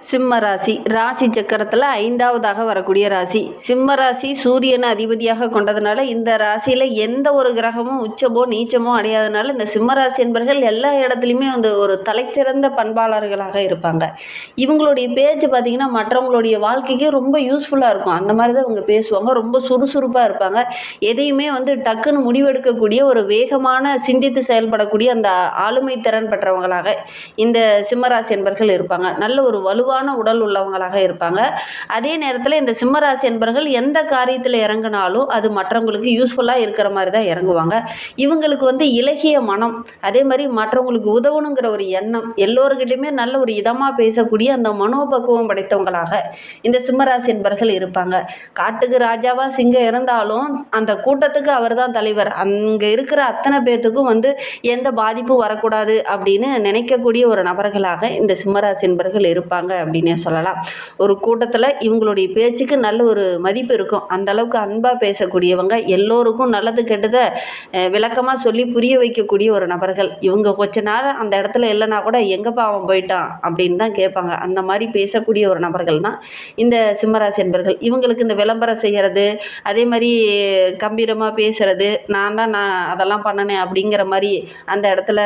சிம்ம ராசி ராசி சக்கரத்தில் 5வதாக வரக்கூடிய ராசி. சிம்ம ராசி சூரியனை அதிபதியாக கொண்டதுனால இந்த ராசியில் எந்த ஒரு கிரகமும் உச்சமோ நீச்சமோ அடையாதனால இந்த சிம்ம ராசி என்பவர்கள் எல்லா இடத்துலையுமே வந்து ஒரு தலைச்சிறந்த பண்பாளர்களாக இருப்பாங்க. இவங்களுடைய பேச்சு பார்த்திங்கன்னா மற்றவங்களுடைய வாழ்க்கைக்கே ரொம்ப யூஸ்ஃபுல்லாக இருக்கும். அந்த மாதிரி தான் இவங்க பேசுவாங்க. ரொம்ப சுறுசுறுப்பாக இருப்பாங்க. எதையுமே வந்து டக்குன்னு முடிவெடுக்கக்கூடிய ஒரு வேகமான சிந்தித்து செயல்படக்கூடிய அந்த ஆளுமை திறன் பெற்றவங்களாக இந்த சிம்மராசி என்பவர்கள் இருப்பாங்க. நல்ல ஒரு வலுவான உடல் உள்ளவங்களாக இருப்பாங்க. அதே நேரத்தில் இந்த சிம்மராசி என்பவர்கள் எந்த காரியத்தில் இறங்கினாலும் அது மற்றவங்களுக்கு யூஸ்ஃபுல்லாக இருக்கிற மாதிரி தான் இறங்குவாங்க. இவங்களுக்கு வந்து இலகிய மனம், அதே மாதிரி மற்றவங்களுக்கு உதவணுங்கிற ஒரு எண்ணம், எல்லோருக்கிட்டையுமே நல்ல ஒரு இதமாக பேசக்கூடிய அந்த மனோபக்குவம் படைத்தவங்களாக இந்த சிம்மராசி என்பவர்கள் இருப்பாங்க. காட்டுக்கு ராஜாவா சிங்கம் இருந்தாலும் அந்த கூட்டத்துக்கு அவர் தான் தலைவர். அங்கே இருக்கிற அத்தனை பேர்த்துக்கும் வந்து எந்த பாதிப்பும் வரக்கூடாது அப்படின்னு நினைக்கக்கூடிய ஒரு நபர்களாக இந்த சிம்மராசி என்பவர்கள் இருப்பாங்க அப்படின்னே சொல்லலாம். ஒரு கூட்டத்தில் இவங்களுடைய பேச்சுக்கு நல்ல ஒரு மதிப்பு இருக்கும். அந்த அளவுக்கு அன்பாக பேசக்கூடியவங்க, எல்லோருக்கும் நல்லது கெட்டதை விளக்கமாக சொல்லி புரிய வைக்கக்கூடிய ஒரு நபர்கள். இவங்க கொஞ்ச நேரம் அந்த இடத்துல இல்லைனா கூட எங்கப்பா அவன் போயிட்டான் அப்படின்னு தான் கேட்பாங்க. அந்த மாதிரி பேசக்கூடிய ஒரு நபர்கள் தான் இந்த சிம்மராசி என்பவர்கள். இவங்களுக்கு இந்த விளம்பரம் செய்கிறது, அதே மாதிரி கம்பீரமாக பேசுறது, நான் அதெல்லாம் பண்ணினேன் அப்படிங்கிற மாதிரி அந்த இடத்துல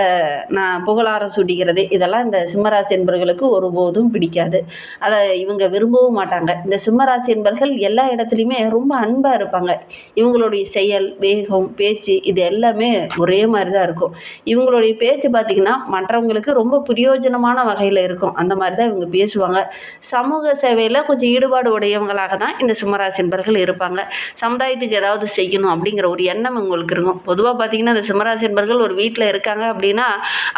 நான் புகழாரம் சூட்டிக்கிறது, இதெல்லாம் இந்த சிம்மராசி என்பவர்களுக்கு ஒருபோதும் பிடிக்காது. அதை இவங்க விரும்பவும் மாட்டாங்க. இந்த சிம்மராசி என்பவர்கள் எல்லா இடத்துலையுமே ரொம்ப அன்பாக இருப்பாங்க. இவங்களுடைய செயல், வேகம், பேச்சு இது எல்லாமே ஒரே மாதிரி தான் இருக்கும். இவங்களுடைய பேச்சு பார்த்திங்கன்னா மற்றவங்களுக்கு ரொம்ப பிரயோஜனமான வகையில் இருக்கும். அந்த மாதிரி தான் இவங்க பேசுவாங்க. சமூக சேவையில் கொஞ்சம் ஈடுபாடு உடையவங்களாக தான் இந்த சிம்மராசி என்பவர்கள் இருப்பாங்க. சமுதாயத்துக்கு ஏதாவது செய்யணும் அப்படிங்கிற ஒரு எண்ணம் இவங்களுக்கு இருக்கும். பொதுவாக பார்த்திங்கன்னா இந்த சிம்மராசி என்பவர்கள் ஒரு வீட்டில் இருக்காங்க அப்படின்னா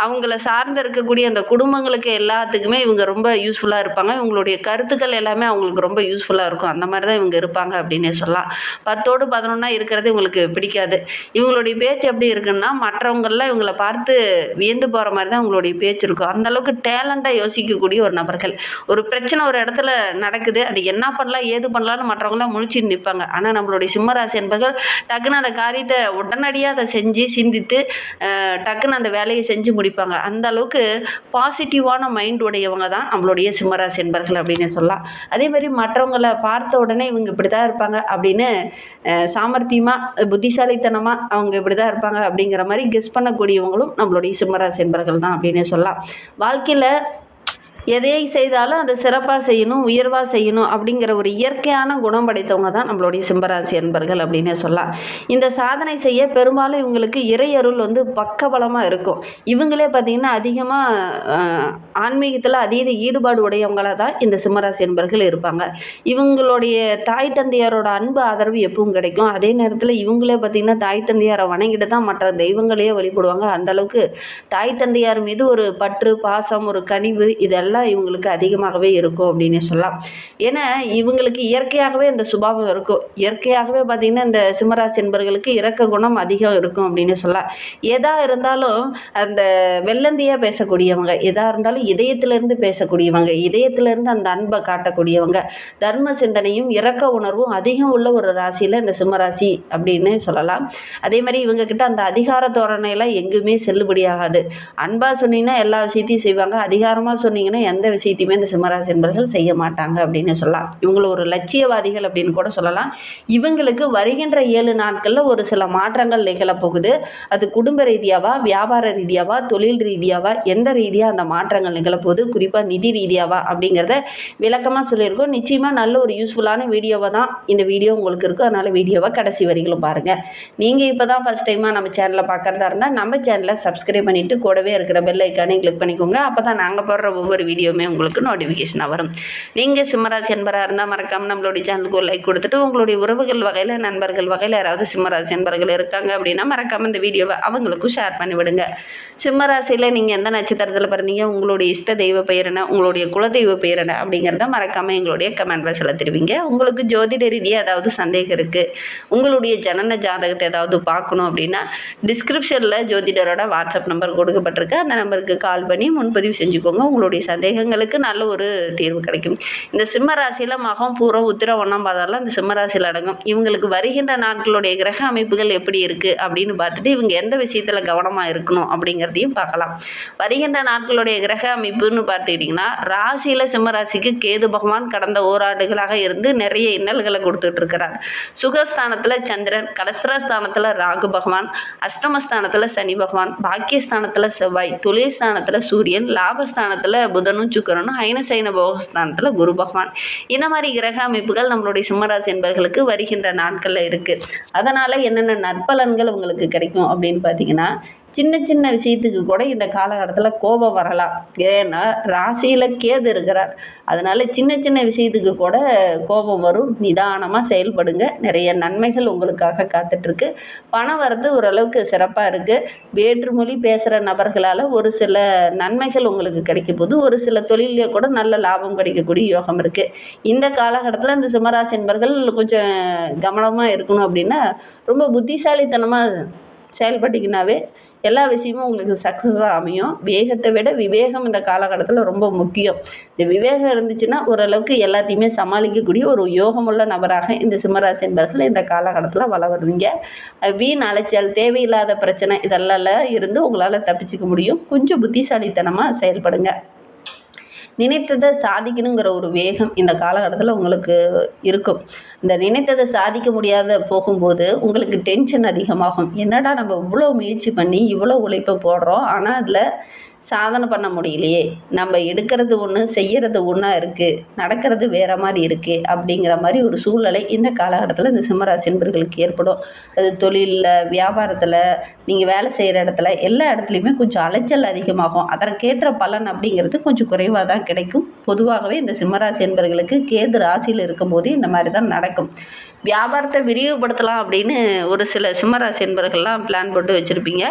அவங்கள சார்ந்து இருக்கக்கூடிய அந்த குடும்பங்களுக்கு எல்லாத்துக்குமே இவங்க ரொம்ப யூஸ்ஃபுல்லாக இருப்பாங்க. இவங்களுடைய கருத்துக்கள் எல்லாமே அவங்களுக்கு ரொம்ப யூஸ்ஃபுல்லாக இருக்கும். அந்த மாதிரி தான் இவங்க இருப்பாங்க அப்படின்னே சொல்லலாம். 10ஓடு 11 இருக்கிறது இவங்களுக்கு பிடிக்காது. இவங்களுடைய பேச்சு எப்படி இருக்குன்னா மற்றவங்களாம் இவங்களை பார்த்து வியந்து போகிற மாதிரி தான் இவங்களுடைய பேச்சு இருக்கும். அந்தளவுக்கு டேலண்டாக யோசிக்கக்கூடிய ஒரு நபர்கள். ஒரு பிரச்சனை ஒரு இடத்துல நடக்குது, அது என்ன பண்ணலாம் ஏது பண்ணலான்னு மற்றவங்களாம் முழிச்சுட்டு நிற்பாங்க. ஆனால் நம்மளுடைய சிம்மராசி என்பவர்கள் டக்குன்னு அந்த காரியத்தை உடனடியாக அதை செஞ்சு சிந்தித்து டக்குன்னு அந்த வேலையை செஞ்சு முடிப்பாங்க. அந்த அளவுக்கு பாசிட்டிவான மைண்ட் உடையவங்க தான் நம்மளுடைய சிம்மராசி என்பவர்கள் அப்படின்னு சொல்லலாம். அதே மாதிரி மற்றவங்களை பார்த்த உடனே இவங்க இப்படி தான் இருப்பாங்க அப்படின்னு சாமர்த்தியமாக புத்திசாலித்தனமாக அவங்க இப்படி தான் இருப்பாங்க அப்படிங்கிற மாதிரி கெஸ் பண்ணக்கூடியவங்களும் நம்மளுடைய சிம்மராசி என்பவர்கள் தான் அப்படின்னு சொல்லலாம். வாழ்க்கையில் எதை செய்தாலும் அதை சிறப்பாக செய்யணும், உயர்வாக செய்யணும் அப்படிங்கிற ஒரு இயற்கையான குணம் படைத்தவங்க தான் நம்மளுடைய சிம்மராசி என்பர்கள் அப்படின்னு சொல்லலாம். இந்த சாதனை செய்ய பெரும்பாலும் இவங்களுக்கு இறையருள் வந்து பக்கபலமாக இருக்கும். இவங்களே பார்த்திங்கன்னா அதிகமாக ஆன்மீகத்தில் அதீத ஈடுபாடு உடையவங்களாக தான் இந்த சிம்மராசி என்பர்கள் இருப்பாங்க. இவங்களுடைய தாய் தந்தையாரோட அன்பு ஆதரவு எப்பவும் கிடைக்கும். அதே நேரத்தில் இவங்களே பார்த்திங்கன்னா தாய் தந்தையாரை வணங்கிட்டு தான் மற்ற தெய்வங்களையே வழிபடுவாங்க. அந்தளவுக்கு தாய் தந்தையார் மீது ஒரு பற்று, பாசம், ஒரு கனிவு இதெல்லாம் இவங்களுக்கு அதிகமாகவே இருக்கும் அப்படின்னு சொல்லலாம். ஏன்னா இவங்களுக்கு இயற்கையாகவே இந்த சுபாவம் இருக்கும். இயற்கையாகவே பார்த்திங்கன்னா இந்த சிம்மராசி என்பவர்களுக்கு இரக்க குணம் அதிகம் இருக்கும் அப்படின்னு சொல்லலாம். எதா இருந்தாலும் அந்த வெள்ளந்தியாக பேசக்கூடியவங்க, எதா இருந்தாலும் இதயத்திலேருந்து பேசக்கூடியவங்க, இதயத்திலேருந்து அந்த அன்பை காட்டக்கூடியவங்க, தர்ம சிந்தனையும் இரக்க உணர்வும் அதிகம் உள்ள ஒரு ராசியில் இந்த சிம்மராசி அப்படின்னு சொல்லலாம். அதே மாதிரி இவங்கக்கிட்ட அந்த அதிகார தோரணையெல்லாம் எங்குமே செல்லுபடியாகாது. அன்பாக சொன்னீங்கன்னா எல்லா விஷயத்தையும் செய்வாங்க. அதிகாரமாக சொன்னீங்கன்னா எந்த விஷயத்தையுமே இந்த சிம்மராசி என்பவர்கள் செய்ய மாட்டாங்க அப்படின்னு சொல்லலாம். இவங்களை ஒரு லட்சியவாதிகள் அப்படின்னு கூட சொல்லலாம். இவங்களுக்கு வருகின்ற 7 நாட்களில் ஒரு சில மாற்றங்கள் நிகழப்போகுது. அது குடும்ப ரீதியாவா, வியாபார ரீதியாவா, தொழில் ரீதியாவா, எந்த ரீதியாக அந்த மாற்றங்கள் நிகழப்போகுது, குறிப்பாக நிதி ரீதியாவா அப்படிங்கிறத விளக்கமாக சொல்லியிருக்கோம். நிச்சயமாக நல்ல ஒரு யூஸ்ஃபுல்லான வீடியோவை தான் இந்த வீடியோ உங்களுக்கு இருக்கும். அதனால் வீடியோவை கடைசி வரைக்கும் பாருங்கள். நீங்கள் இப்போ தான் ஃபஸ்ட் டைமாக நம்ம சேனலை பார்க்குறதா இருந்தால் நம்ம சேனலை சப்ஸ்கிரைப் பண்ணிவிட்டு கூடவே இருக்கிற பெல் ஐக்கானே கிளிக் பண்ணிக்கோங்க. அப்போ தான் நாங்கள் போடுற ஒவ்வொரு வீடியோவுமே உங்களுக்கு நோட்டிஃபிகேஷனாக வரும். நீங்கள் சிம்மராசி என்பராக இருந்தால் மறக்காமல் நம்மளுடைய சேனலுக்கு ஒரு லைக் கொடுத்துட்டு உங்களுடைய உறவுகள் வகையில், நண்பர்கள் வகையில் யாராவது சிம்மராசி என்பர்கள் இருக்காங்க அப்படின்னா மறக்காமல் இந்த வீடியோவை அவங்களுக்கும் ஷேர் பண்ணி விடுங்க. சிம்மராசியில் நீங்கள் எந்த நட்சத்திரத்தில் பிறந்தீங்க, உங்களுடைய இஷ்ட தெய்வ பெயர் என்ன, உங்களுடைய குலதெய்வ பெயர் என்ன அப்படிங்கிறத மறக்காமல் எங்களுடைய கமெண்ட் பாக்ஸில் தெரிவிங்க. உங்களுக்கு ஜோதிட ரீதியாக ஏதாவது சந்தேகம் இருக்குது, உங்களுடைய ஜனன ஜாதகத்தை ஏதாவது பார்க்கணும் அப்படின்னா டிஸ்கிரிப்ஷனில் ஜோதிடரோட வாட்ஸ்அப் நம்பர் கொடுக்கப்பட்டிருக்கு. அந்த நம்பருக்கு கால் பண்ணி முன்பதிவு செஞ்சுக்கோங்க. உங்களுடைய சந்தேகங்களுக்கு நல்ல ஒரு தீர்வு கிடைக்கும். இந்த சிம்ம ராசியில் மகம், பூரம், உத்திரம், ஒன்றாம் பாதம்லாம் இந்த சிம்ம ராசியில் அடங்கும். இவங்களுக்கு வருகின்ற நாட்களுடைய கிரக அமைப்புகள் எப்படி இருக்குது அப்படின்னு பார்த்துட்டு இவங்க எந்த விஷயத்தில் கவனமாக இருக்கணும் அப்படிங்கிறதையும் பார்க்கலாம். வருகின்ற நாட்களுடைய கிரக அமைப்புன்னு பார்த்துக்கிட்டிங்கன்னா, ராசியில் சிம்ம ராசிக்கு கேது பகவான் கடந்த ஓராண்டுகளாக இருந்து நிறைய இன்னல்களை கொடுத்துட்டு இருக்கிறார். சுகஸ்தானத்தில் சந்திரன், கலஸ்திரஸ்தானத்தில் ராகு பகவான், அஷ்டமஸ்தானத்தில் சனி பகவான், பாக்கியஸ்தானத்தில் செவ்வாய், தொழில் ஸ்தானத்தில் சூரியன், லாபஸ்தானத்தில் புதனும் சுக்கிரனும், ஐனசைன போகஸ்தானத்தில் குரு பகவான். இந்த மாதிரி கிரக அமைப்புகள் நம்மளுடைய சிம்மராசி என்பவர்களுக்கு வருகின்ற நாட்களில் இருக்குது. அதனால் என்னென்ன நற்பலன்கள் உங்களுக்கு கிடைக்கும் அப்படின்னு பார்த்தீங்கன்னா, சின்ன சின்ன விஷயத்துக்கு கூட இந்த காலகட்டத்தில் கோபம் வரலாம். ஏன்னா ராசியில் கேது இருக்கிறார். அதனால் சின்ன சின்ன விஷயத்துக்கு கூட கோபம் வரும். நிதானமாக செயல்படுங்க. நிறைய நன்மைகள் உங்களுக்காக காத்துட்ருக்கு. பணம் வரது ஓரளவுக்கு சிறப்பாக இருக்குது. வேற்றுமொழி பேசுகிற நபர்களால் ஒரு சில நன்மைகள் உங்களுக்கு கிடைக்க போது, ஒரு சில தொழிலே கூட நல்ல லாபம் கிடைக்கக்கூடிய யோகம் இருக்குது. இந்த காலகட்டத்தில் இந்த சிம்மராசி என்பர்கள் கொஞ்சம் கவனமாக இருக்கணும். அப்படின்னா ரொம்ப புத்திசாலித்தனமாக செயல்பட்டிங்கனாவே எல்லா விஷயமும் உங்களுக்கு சக்ஸஸாக அமையும். வேகத்தை விட விவேகம் இந்த காலகட்டத்தில் ரொம்ப முக்கியம். இந்த விவேகம் இருந்துச்சுன்னா ஓரளவுக்கு எல்லாத்தையுமே சமாளிக்கக்கூடிய ஒரு யோகமுள்ள நபராக இந்த சிம்மராசி என்பர்கள் இந்த காலகட்டத்தில் வள வருவீங்க. வீண் அலைச்சல், தேவையில்லாத பிரச்சனை இதெல்லாம் இருந்து உங்களால் தப்பிச்சிக்க முடியும். கொஞ்சம் புத்திசாலித்தனமாக செயல்படுங்க. நினைத்ததை சாதிக்கணுங்கிற ஒரு வேகம் இந்த காலகட்டத்தில் உங்களுக்கு இருக்கும். இந்த நினைத்ததை சாதிக்க முடியாத போகும்போது உங்களுக்கு டென்ஷன் அதிகமாகும். என்னடா நம்ம இவ்வளோ முயற்சி பண்ணி இவ்வளோ உழைப்பை போடுறோம், ஆனால் அதில் சாதனை பண்ண முடியலையே, நம்ம எடுக்கிறது ஒன்று செய்கிறது ஒன்றா இருக்குது, நடக்கிறது வேறு மாதிரி இருக்குது அப்படிங்கிற மாதிரி ஒரு சூழ்நிலை இந்த காலகட்டத்தில் இந்த சிம்மராசி என்பர்களுக்கு ஏற்படும். அது தொழிலில், வியாபாரத்தில், நீங்கள் வேலை செய்கிற இடத்துல எல்லா இடத்துலையுமே கொஞ்சம் அலைச்சல் அதிகமாகும். அதற்கேற்ற பலன் அப்படிங்கிறது கொஞ்சம் குறைவாக தான் கிடைக்கும். பொதுவாகவே இந்த சிம்மராசி என்பர்களுக்கு கேது ராசியில் இருக்கும்போது இந்த மாதிரி தான் நடக்கும். வியாபாரத்தை விரிவுபடுத்தலாம் அப்படின்னு ஒரு சில சிம்மராசி என்பர்கள்லாம் பிளான் போட்டு வச்சுருப்பீங்க.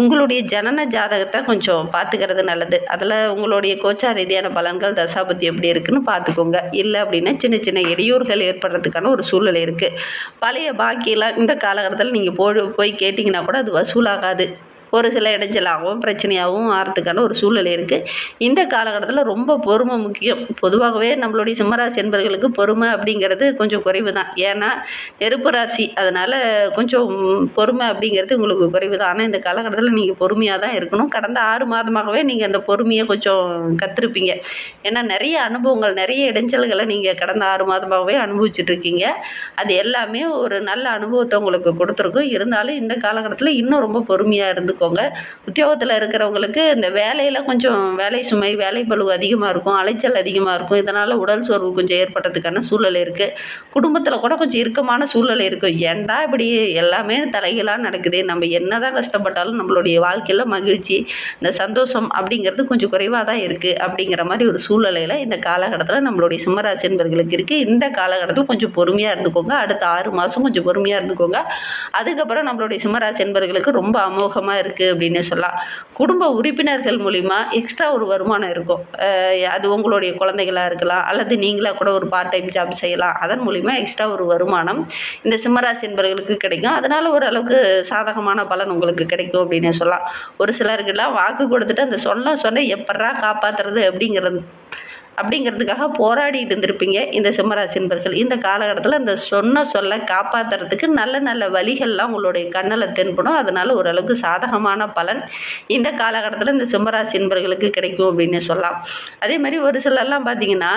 உங்களுடைய ஜனன ஜாதகத்தை கொஞ்சம் பார்த்துக்கிறது நல்லது. அதில் உங்களுடைய கோச்சார ரீதியான பலன்கள், தசாபத்தி எப்படி இருக்குன்னு பார்த்துக்கோங்க. இல்லை அப்படின்னா சின்ன சின்ன இடையூறுகள் ஏற்படுறதுக்கான ஒரு சூழ்நிலை இருக்குது. பழைய பாக்கியெல்லாம் இந்த காலகட்டத்தில் நீங்கள் போய் கேட்டிங்கன்னா கூட அது வசூலாகாது. ஒரு சில இடைஞ்சலாகவும் பிரச்சனையாகவும் ஆகிறதுக்கான ஒரு சூழ்நிலை இருக்குது. இந்த காலகட்டத்தில் ரொம்ப பொறுமை முக்கியம். பொதுவாகவே நம்மளுடைய சிம்மராசி என்பர்களுக்கு பொறுமை அப்படிங்கிறது கொஞ்சம் குறைவு தான். ஏன்னா நெருப்பு ராசி, அதனால் கொஞ்சம் பொறுமை அப்படிங்கிறது உங்களுக்கு குறைவு தான். ஆனால் இந்த காலகட்டத்தில் நீங்கள் பொறுமையாக தான் இருக்கணும். கடந்த 6 மாதமாகவே நீங்கள் அந்த பொறுமையை கொஞ்சம் கற்றுருப்பீங்க. ஏன்னா நிறைய அனுபவங்கள், நிறைய இடைஞ்சல்களை நீங்கள் கடந்த 6 மாதமாகவே அனுபவிச்சுட்ருக்கீங்க. அது எல்லாமே ஒரு நல்ல அனுபவத்தை உங்களுக்கு கொடுத்துருக்கும். இருந்தாலும் இந்த காலகட்டத்தில் இன்னும் ரொம்ப பொறுமையாக இருந்து உத்தியோகத்தில் இருக்கிறவங்களுக்கு இந்த வேலையில் கொஞ்சம் வேலை சுமை, வேலை பளு அதிகமாக இருக்கும், அலைச்சல் அதிகமாக இருக்கும். இதனால் உடல் சோர்வு கொஞ்சம் ஏற்படுறதுக்கான சூழ்நிலை இருக்குது. குடும்பத்தில் கூட கொஞ்சம் இறுக்கமான சூழ்நிலை இருக்கும். ஏன்டா இப்படி எல்லாமே தலைகளாக நடக்குது, நம்ம என்ன தான் கஷ்டப்பட்டாலும் நம்மளுடைய வாழ்க்கையில் மகிழ்ச்சி, இந்த சந்தோஷம் அப்படிங்கிறது கொஞ்சம் குறைவாக தான் இருக்குது அப்படிங்கிற மாதிரி ஒரு சூழ்நிலையில் இந்த காலகட்டத்தில் நம்மளுடைய சிம்மராசி என்பர்களுக்கு இருக்குது. இந்த காலகட்டத்தில் கொஞ்சம் பொறுமையாக இருந்துக்கோங்க. அடுத்த 6 மாதம் கொஞ்சம் பொறுமையாக இருந்துக்கோங்க. அதுக்கப்புறம் நம்மளுடைய சிம்மராசி என்பர்களுக்கு ரொம்ப அமோகமாக இருக்குது அப்படின்னு சொல்லலாம். குடும்ப உறுப்பினர்கள் மூலிமா எக்ஸ்ட்ரா ஒரு வருமானம் இருக்கும். அது உங்களுடைய குழந்தைகளாக இருக்கலாம், அல்லது நீங்களாக கூட ஒரு பார்ட் டைம் ஜாப் செய்யலாம். அதன் மூலிமா எக்ஸ்ட்ரா ஒரு வருமானம் இந்த சிம்மராசி என்பவர்களுக்கு கிடைக்கும். அதனால் ஓரளவுக்கு சாதகமான பலன் உங்களுக்கு கிடைக்கும் அப்படின்னு சொல்லலாம். ஒரு சிலருக்கெல்லாம் வாக்கு கொடுத்துட்டு அந்த சொன்ன எப்படா காப்பாற்றுறது அப்படிங்கிறதுக்காக போராடிட்டு இருந்திருப்பீங்க இந்த சிம்மராசி என்பர்கள். இந்த காலகட்டத்தில் அந்த சொல்ல காப்பாற்றுறதுக்கு நல்ல நல்ல வழிகள்லாம் உங்களுடைய கண்ணில் தென்படும். அதனால் ஓரளவுக்கு சாதகமான பலன் இந்த காலகட்டத்தில் இந்த சிம்மராசி என்பர்களுக்கு கிடைக்கும் அப்படின்னு சொல்லலாம். அதே மாதிரி ஒரு சிலர்லாம் பார்த்திங்கன்னா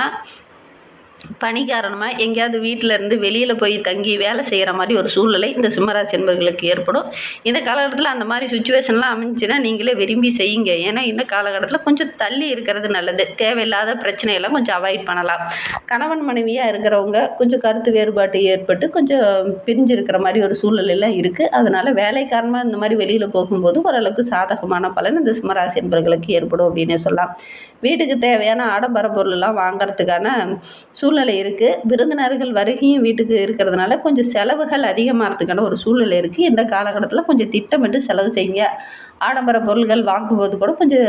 பணி காரணமாக எங்கேயாவது வீட்டில் இருந்து வெளியில் போய் தங்கி வேலை செய்கிற மாதிரி ஒரு சூழ்நிலை இந்த சிம்மராசி என்பர்களுக்கு ஏற்படும். இந்த காலகட்டத்தில் அந்த மாதிரி சுச்சுவேஷன்லாம் அமைஞ்சுன்னா நீங்களே விரும்பி செய்யுங்க. ஏன்னா இந்த காலகட்டத்தில் கொஞ்சம் தள்ளி இருக்கிறது நல்லது. தேவையில்லாத பிரச்சனையெல்லாம் கொஞ்சம் அவாய்ட் பண்ணலாம். கணவன் மனைவியாக இருக்கிறவங்க கொஞ்சம் கருத்து வேறுபாடு ஏற்பட்டு கொஞ்சம் பிரிஞ்சு இருக்கிற மாதிரி ஒரு சூழ்நிலையெல்லாம் இருக்குது. அதனால் வேலை காரணமாக இந்த மாதிரி வெளியில் போகும்போது ஓரளவுக்கு சாதகமான பலன் இந்த சிம்மராசி என்பர்களுக்கு ஏற்படும் அப்படின்னு சொல்லலாம். வீட்டுக்கு தேவையான ஆடம்பர பொருளெல்லாம் வாங்கிறதுக்கான சூழ்நிலை இருக்குது. விருந்தினர்கள் வருகையும் வீட்டுக்கு இருக்கிறதுனால கொஞ்சம் செலவுகள் அதிகமாகிறதுக்கான ஒரு சூழ்நிலை இருக்குது. இந்த காலகட்டத்தில் கொஞ்சம் திட்டமிட்டு செலவு செய்யுங்க. ஆடம்பர பொருள்கள் வாங்கும்போது கூட கொஞ்சம்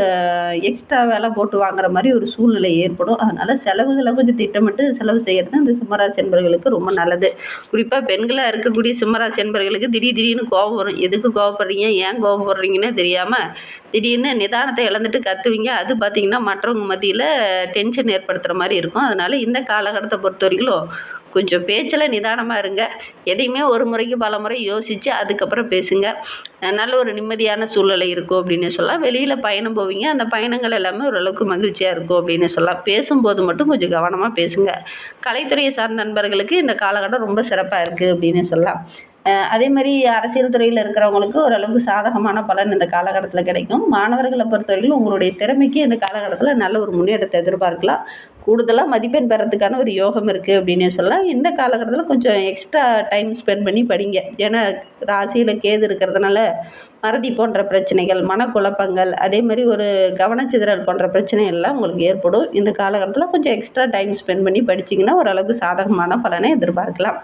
எக்ஸ்ட்ரா விலை போட்டு வாங்குற மாதிரி ஒரு சூழ்நிலை ஏற்படும். அதனால் செலவுகளை கொஞ்சம் திட்டமிட்டு செலவு செய்கிறது இந்த சிம்மராசி என்பவர்களுக்கு ரொம்ப நல்லது. குறிப்பாக பெண்களாக இருக்கக்கூடிய சிம்மராசி என்பவர்களுக்கு திடீர்னு கோபம் வரும். எதுக்கு கோவப்படுறீங்க, ஏன் கோவப்படுறீங்கன்னே தெரியாமல் திடீர்னு நிதானத்தை இழந்துட்டு கத்துவீங்க. அது பார்த்திங்கன்னா மற்றவங்க மத்தியில் டென்ஷன் ஏற்படுத்துகிற மாதிரி இருக்கும். அதனால் இந்த காலகட்டத்தை பொறுத்த வரைக்கும் கொஞ்சம் பேச்சில் நிதானமாக இருங்க. எதையுமே ஒரு முறைக்கு பல முறை யோசித்து அதுக்கப்புறம் பேசுங்க. நல்ல ஒரு நிம்மதியான சூழ்நிலை இருக்கும் அப்படின்னு சொல்லலாம். வெளியில் பயணம் போவீங்க. அந்த பயணங்கள் எல்லாமே ஓரளவுக்கு மகிழ்ச்சியாக இருக்கும் அப்படின்னு சொல்லலாம். பேசும்போது மட்டும் கொஞ்சம் கவனமாக பேசுங்க. கலைத்துறையை சார்ந்த நண்பர்களுக்கு இந்த காலகட்டம் ரொம்ப சிறப்பாக இருக்குது அப்படின்னு சொல்லலாம். அதே மாதிரி அரசியல் துறையில் இருக்கிறவங்களுக்கு ஓரளவுக்கு சாதகமான பலன் இந்த காலகட்டத்தில் கிடைக்கும். மாணவர்களை பொறுத்தவரைக்கும் உங்களுடைய திறமைக்கு இந்த காலகட்டத்தில் நல்ல ஒரு முன்னேற்றத்தை எதிர்பார்க்கலாம். கூடுதலாக மதிப்பெண் பெறத்துக்கான ஒரு யோகம் இருக்குது அப்படின்னே சொல்லலாம். இந்த காலகட்டத்தில் கொஞ்சம் எக்ஸ்ட்ரா டைம் ஸ்பெண்ட் பண்ணி படிங்க. ஏன்னா ராசியில் கேது இருக்கிறதுனால மறதி போன்ற பிரச்சனைகள், மனக்குழப்பங்கள், அதே மாதிரி ஒரு கவனச்சிதறல் போன்ற பிரச்சனை எல்லாம் உங்களுக்கு ஏற்படும். இந்த காலகட்டத்தில் கொஞ்சம் எக்ஸ்ட்ரா டைம் ஸ்பெண்ட் பண்ணி படிச்சிங்கன்னா ஓரளவுக்கு சாதகமான பலனை எதிர்பார்க்கலாம்.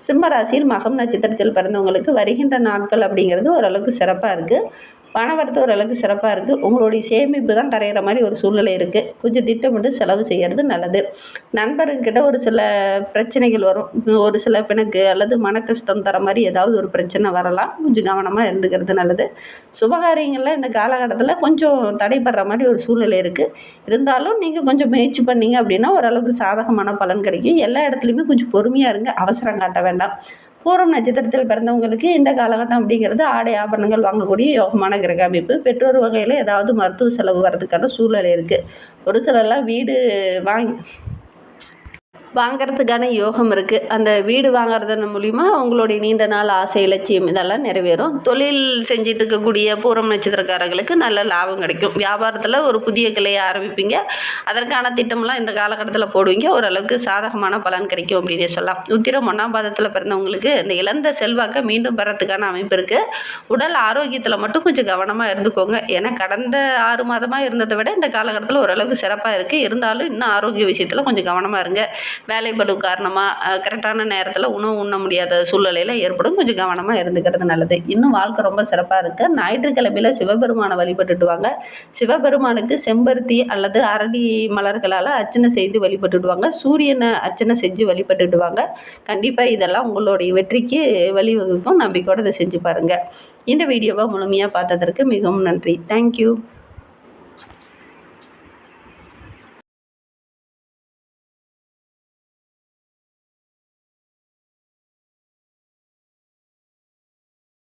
சிம்ம ராசியில் மகம் நட்சத்திரத்தில் பிறந்தவங்களுக்கு வருகின்ற நாட்கள் அப்படிங்கிறது ஓரளவுக்கு சிறப்பாக இருக்குது. பணவரத்து ஓரளவுக்கு சிறப்பாக இருக்குது. உங்களுடைய சேமிப்பு தான் கரையிற மாதிரி ஒரு சூழ்நிலை இருக்குது. கொஞ்சம் திட்டமிட்டு செலவு செய்கிறது நல்லது. நண்பர்கிட்ட ஒரு சில பிரச்சனைகள் வரும். ஒரு சில பிணக்கு அல்லது மன கஷ்டம் தர மாதிரி ஏதாவது ஒரு பிரச்சனை வரலாம். கொஞ்சம் கவனமாக இருந்துக்கிறது நல்லது. சுபகாரியங்களில் இந்த காலகட்டத்தில் கொஞ்சம் தடைபடுற மாதிரி ஒரு சூழ்நிலை இருக்குது. இருந்தாலும் நீங்கள் கொஞ்சம் முயற்சி பண்ணீங்க அப்படின்னா ஓரளவுக்கு சாதகமான பலன் கிடைக்கும். எல்லா இடத்துலையுமே கொஞ்சம் பொறுமையாக இருங்க. அவசரம் காட்ட வேண்டாம். பூரம் நட்சத்திரத்தில் பிறந்தவங்களுக்கு இந்த காலகட்டம் அப்படிங்கிறது ஆடை ஆபரணங்கள் வாங்கக்கூடிய யோகமான கிரக அமைப்பு. பெற்றோர் வகையில் ஏதாவது மருத்துவ செலவு வர்றதுக்கான சூழ்நிலை இருக்குது. ஒரு சிலர்லாம் வீடு வாங்கிறதுக்கான யோகம் இருக்குது. அந்த வீடு வாங்குறதன் மூலிமா உங்களுடைய நீண்ட நாள் ஆசை, இலட்சியம் இதெல்லாம் நிறைவேறும். தொழில் செஞ்சிட்டு இருக்கக்கூடிய பூரம் நட்சத்திரக்காரர்களுக்கு நல்ல லாபம் கிடைக்கும். வியாபாரத்தில் ஒரு புதிய கிளையை ஆரம்பிப்பீங்க. அதற்கான திட்டம்லாம் இந்த காலகட்டத்தில் போடுவீங்க. ஓரளவுக்கு சாதகமான பலன் கிடைக்கும் அப்படின்னே சொல்லலாம். உத்திரம் 1ஆம் பாதத்தில் பிறந்தவங்களுக்கு இந்த இழந்த செல்வாக்கை மீண்டும் பெறத்துக்கான அமைப்பு இருக்குது. உடல் ஆரோக்கியத்தில் மட்டும் கொஞ்சம் கவனமாக இருந்துக்கோங்க. ஏன்னா கடந்த 6 மாதமாக இருந்ததை விட இந்த காலகட்டத்தில் ஓரளவுக்கு சிறப்பாக இருக்குது. இருந்தாலும் இன்னும் ஆரோக்கிய விஷயத்தில் கொஞ்சம் கவனமாக இருங்க. வேலை பளு காரணமாக கரெக்டான நேரத்தில் உணவு உண்ண முடியாத சூழ்நிலையில் ஏற்படும். கொஞ்சம் கவனமாக இருந்துக்கிறது நல்லது. இன்னும் வாழ்க்கை ரொம்ப சிறப்பாக இருக்குது. ஞாயிற்றுக்கிழமையில் சிவபெருமானை வழிபட்டுட்டு வாங்க. சிவபெருமானுக்கு செம்பருத்தி அல்லது அரளி மலர்களால் அர்ச்சனை செய்து வழிபட்டுடுவாங்க. சூரியனை அர்ச்சனை செஞ்சு வழிபட்டுடுவாங்க. கண்டிப்பாக இதெல்லாம் உங்களுடைய வெற்றிக்கு வழிவகுக்கும். நம்பிக்கையோடு இதை செஞ்சு பாருங்கள். இந்த வீடியோவை முழுமையாக பார்த்ததற்கு மிகவும் நன்றி. தேங்க்யூ.